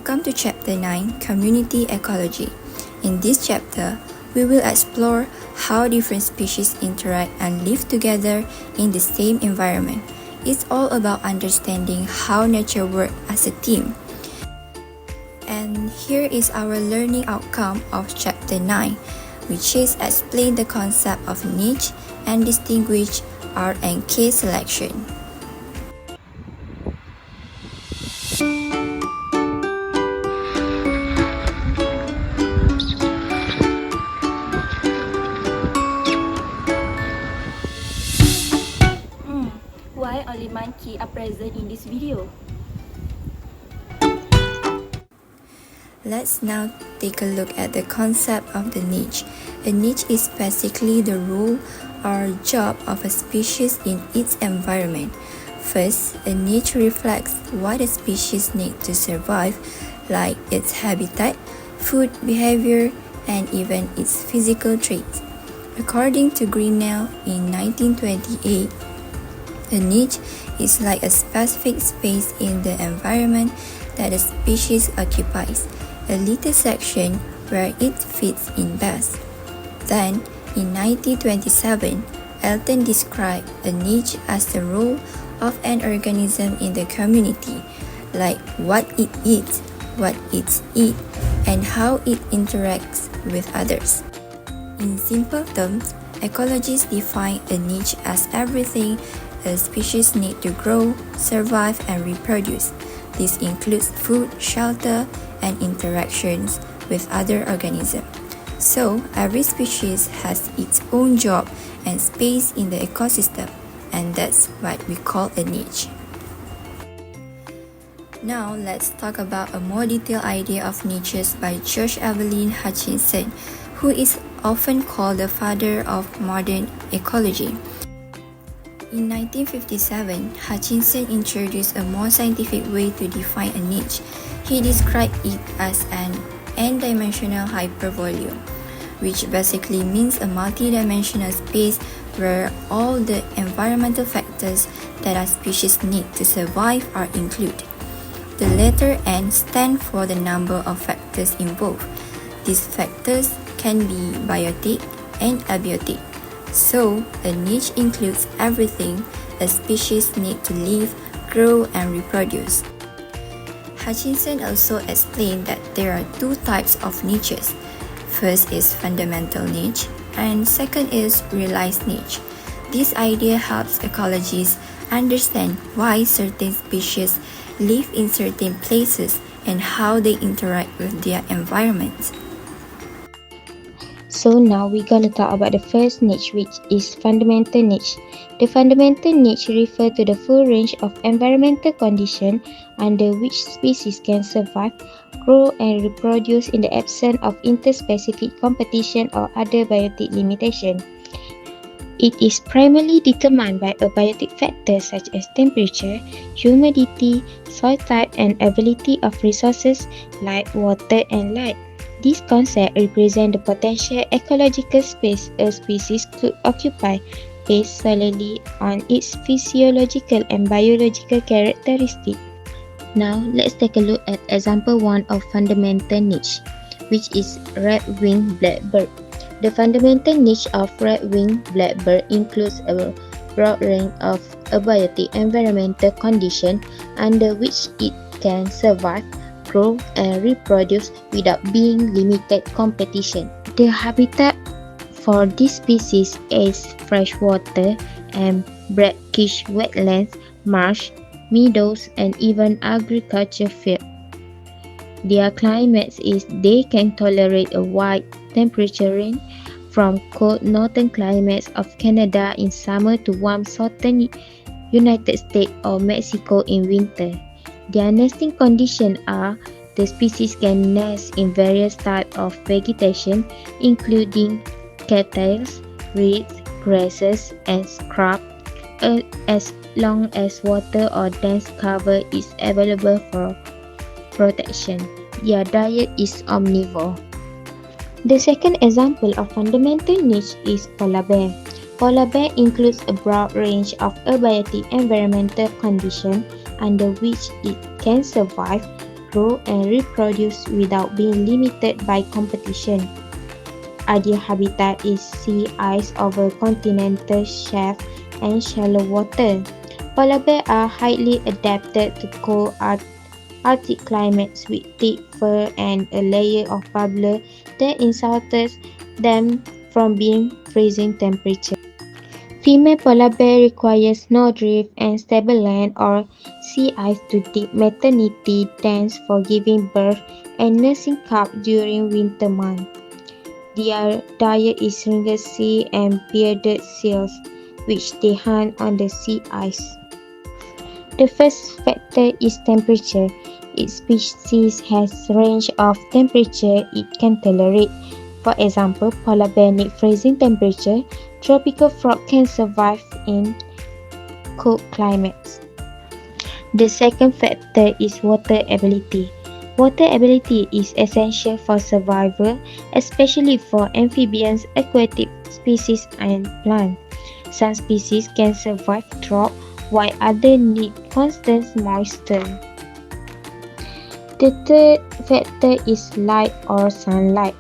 Welcome to Chapter 9, Community Ecology. In this chapter, we will explore how different species interact and live together in the same environment. It's all about understanding how nature works as a team. And here is our learning outcome of Chapter 9, which is explain the concept of niche and distinguish R and K selection. Why only monkeys are present in this video? Let's now take a look at the concept of the niche. A niche is basically the role or job of a species in its environment. First, a niche reflects what a species needs to survive, like its habitat, food behavior, and even its physical traits. According to Grinnell in 1928, a niche is like a specific space in the environment that a species occupies, a little section where it fits in best. Then, in 1927, Elton described a niche as the role of an organism in the community, like what it eats, what it eats, and how it interacts with others. In simple terms, ecologists define a niche as everything a species need to grow, survive, and reproduce. This includes food, shelter, and interactions with other organisms. So, every species has its own job and space in the ecosystem, and that's what we call a niche. Now, let's talk about a more detailed idea of niches by George Evelyn Hutchinson, who is often called the father of modern ecology. In 1957, Hutchinson introduced a more scientific way to define a niche. He described it as an n-dimensional hypervolume, which basically means a multi-dimensional space where all the environmental factors that a species need to survive are included. The letter N stands for the number of factors involved. These factors can be biotic and abiotic. So, a niche includes everything a species needs to live, grow, and reproduce. Hutchinson also explained that there are two types of niches. First is fundamental niche, and second is realized niche. This idea helps ecologists understand why certain species live in certain places and how they interact with their environment. So now we're going to talk about the first niche, which is fundamental niche. The fundamental niche refers to the full range of environmental conditions under which species can survive, grow, and reproduce in the absence of interspecific competition or other biotic limitation. It is primarily determined by abiotic factors such as temperature, humidity, soil type, and availability of resources like water and light. This concept represents the potential ecological space a species could occupy based solely on its physiological and biological characteristics. Now, let's take a look at example 1 of fundamental niche, which is red-winged blackbird. The fundamental niche of red-winged blackbird includes a broad range of abiotic environmental conditions under which it can survive, grow, and reproduce without being limited competition. The habitat for this species is freshwater and brackish wetlands, marsh, meadows, and even agriculture fields. Their climate is they can tolerate a wide temperature range from cold northern climates of Canada in summer to warm southern United States or Mexico in winter. Their nesting conditions are the species can nest in various types of vegetation, including cattails, reeds, grasses, and scrub, as long as water or dense cover is available for protection. Their diet is omnivore. The second example of fundamental niche is polar bear. Polar bear includes a broad range of abiotic environmental conditions under which it can survive, grow and reproduce without being limited by competition. Ideal habitat is sea ice over continental shelf and shallow water. Polar bears are highly adapted to cold Arctic climates with thick fur and a layer of blubber that insulates them from being freezing temperature. Female polar bear require snowdrift and stable land or sea ice to dig maternity dens for giving birth and nursing calves during winter months. Their diet is ringed sea and bearded seals, which they hunt on the sea ice. The first factor is temperature. Each species has a range of temperature it can tolerate. For example, polar bear need freezing temperature. Tropical frog can survive in cold climates. The second factor is water ability. Water ability is essential for survival, especially for amphibians, aquatic species, and plants. Some species can survive drought, while others need constant moisture. The third factor is light or sunlight.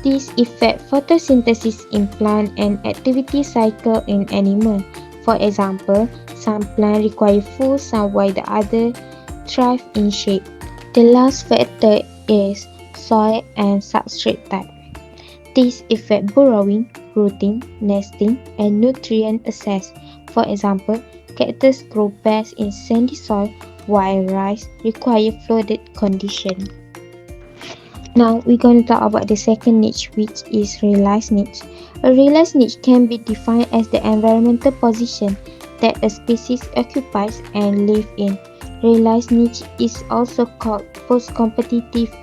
This affects photosynthesis in plant and activity cycle in animal. For example, some plants require full sun while the others thrive in shade. The last factor is soil and substrate type. These affect burrowing, rooting, nesting, and nutrient access. For example, cactus grow best in sandy soil, while rice require flooded conditions. Now we're going to talk about the second niche, which is realized niche. A realized niche can be defined as the environmental position that a species occupies and lives in. Realized niche is also called post-competitive.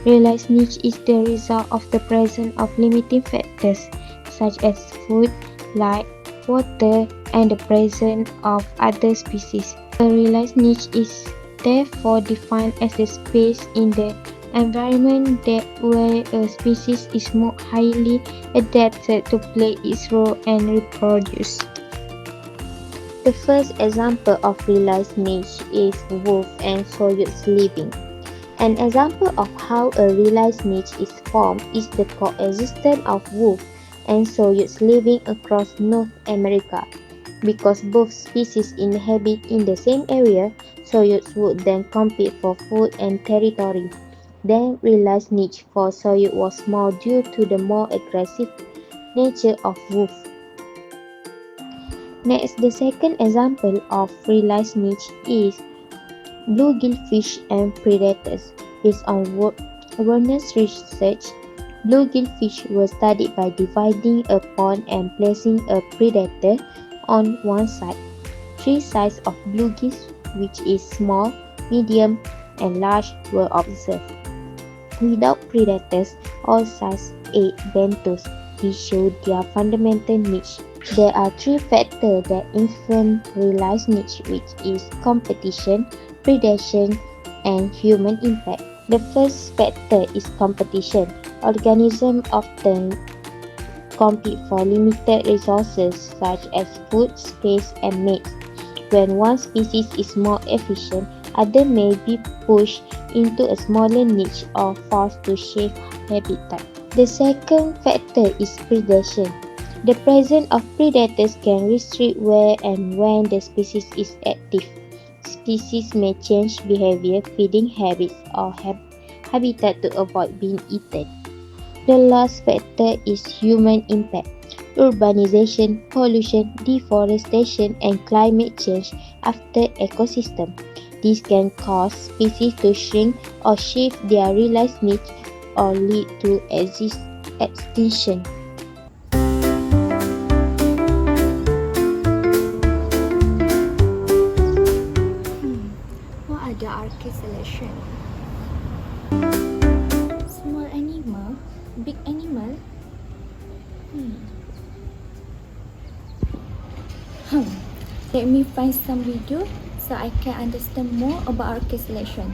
Realized niche is the result of the presence of limiting factors such as food, light, water, and the presence of other species. A realized niche is therefore defined as the space in the environment where a species is more highly adapted to play its role and reproduce. The first example of realized niche is wolf and coyotes living. An example of how a realized niche is formed is the coexistence of wolf and coyotes living across North America. Because both species inhabit in the same area, coyotes would then compete for food and territory. The realized niche for coyote was small due to the more aggressive nature of wolf. Next, the second example of realized niche is bluegill fish and predators. Based on Warner's research, bluegill fish were studied by dividing a pond and placing a predator on one side. Three sizes of bluegill, which is small, medium, and large, were observed. Without predators, all sizes ate benthos. This shows their fundamental niche. There are three factors that influence realized niche, which is competition, predation, and human impact. The first factor is competition. Organisms often compete for limited resources such as food, space, and mates. When one species is more efficient, others may be pushed into a smaller niche or forced to shift habitat. The second factor is predation. The presence of predators can restrict where and when the species is active. Species may change behavior, feeding habits, or habitat to avoid being eaten. The last factor is human impact. Urbanization, pollution, deforestation, and climate change affect ecosystem. This can cause species to shrink or shift their realized niche or lead to extinction. What are the arcade selection? Small animal, big animal. Let me find some video so I can understand more about arcade selection.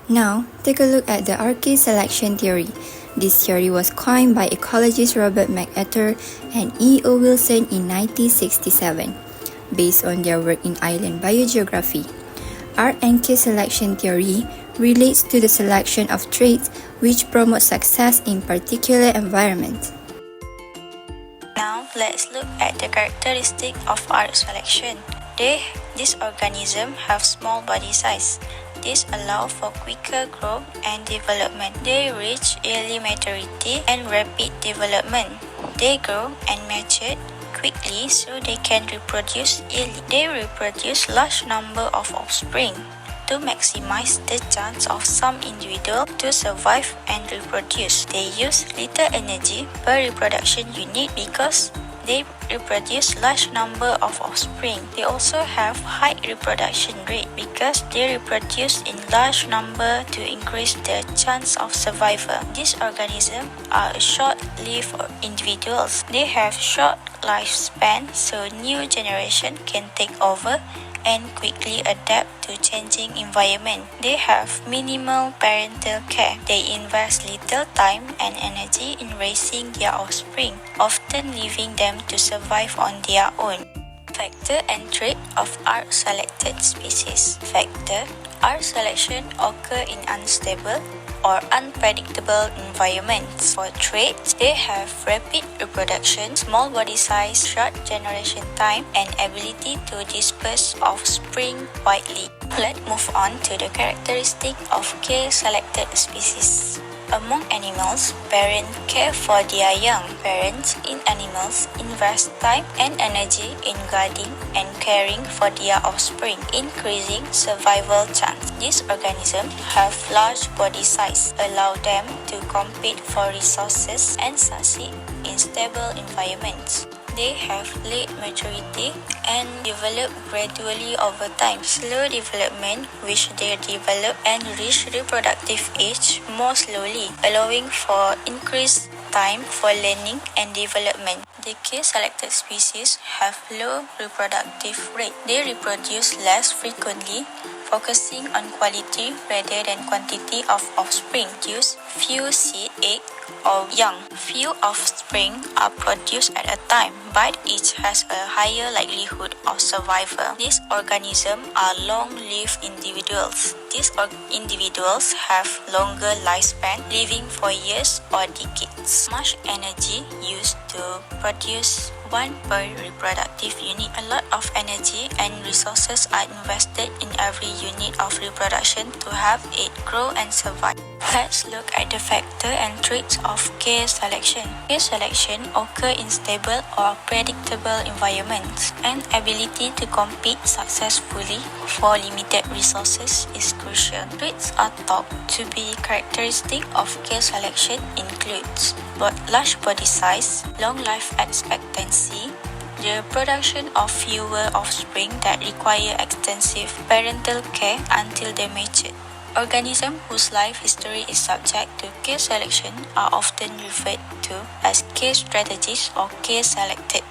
Now, take a look at the arcade selection theory. This theory was coined by ecologist Robert MacArthur and E. O. Wilson in 1967. based on their work in island biogeography. R and K selection theory relates to the selection of traits which promote success in particular environments. Now, let's look at the characteristic of R selection. These organisms have small body size. This allows for quicker growth and development. They reach early maturity and rapid development. They grow and mature quickly so they can reproduce early. They reproduce large number of offspring. To maximize the chance of some individual to survive and reproduce, they use little energy per reproduction unit because they reproduce large number of offspring. They also have high reproduction rate because they reproduce in large number to increase their chance of survival. These organisms are short-lived individuals. They have short lifespan, so new generation can take over and quickly adapt to changing environment. They have minimal parental care. They invest little time and energy in raising their offspring, often leaving them to survive on their own. Factor and trait of R-selected species. Factor: R selection occur in unstable or unpredictable environments. For traits, they have rapid reproduction, small body size, short generation time, and ability to disperse offspring widely. Let's move on to the characteristic of K-selected species. Among animals, parents care for their young. Parents in animals invest time and energy in guarding and caring for their offspring, increasing survival chance. These organisms have large body size, allow them to compete for resources and succeed in stable environments. They have late maturity and develop gradually over time. Slow development, which they develop and reach reproductive age more slowly, allowing for increased time for learning and development. The K-selected species have low reproductive rate. They reproduce less frequently, focusing on quality rather than quantity of offspring. Use few seed, egg, or young. Few offspring are produced at a time, but each has a higher likelihood of survival. These organisms are long-lived individuals. These individuals have longer lifespan, living for years or decades. Much energy used to produce one per reproductive unit. A lot of energy and resources are invested in every unit of reproduction to have it grow and survive. Let's look at the factor and traits of K selection. K selection occur in stable or predictable environments. An ability to compete successfully for limited resources is crucial. Traits are thought to be characteristic of K selection includes large body size, long life expectancy, the production of fewer offspring that require extensive parental care until they mature. Organisms whose life history is subject to K selection are often referred to as K strategies or K selected.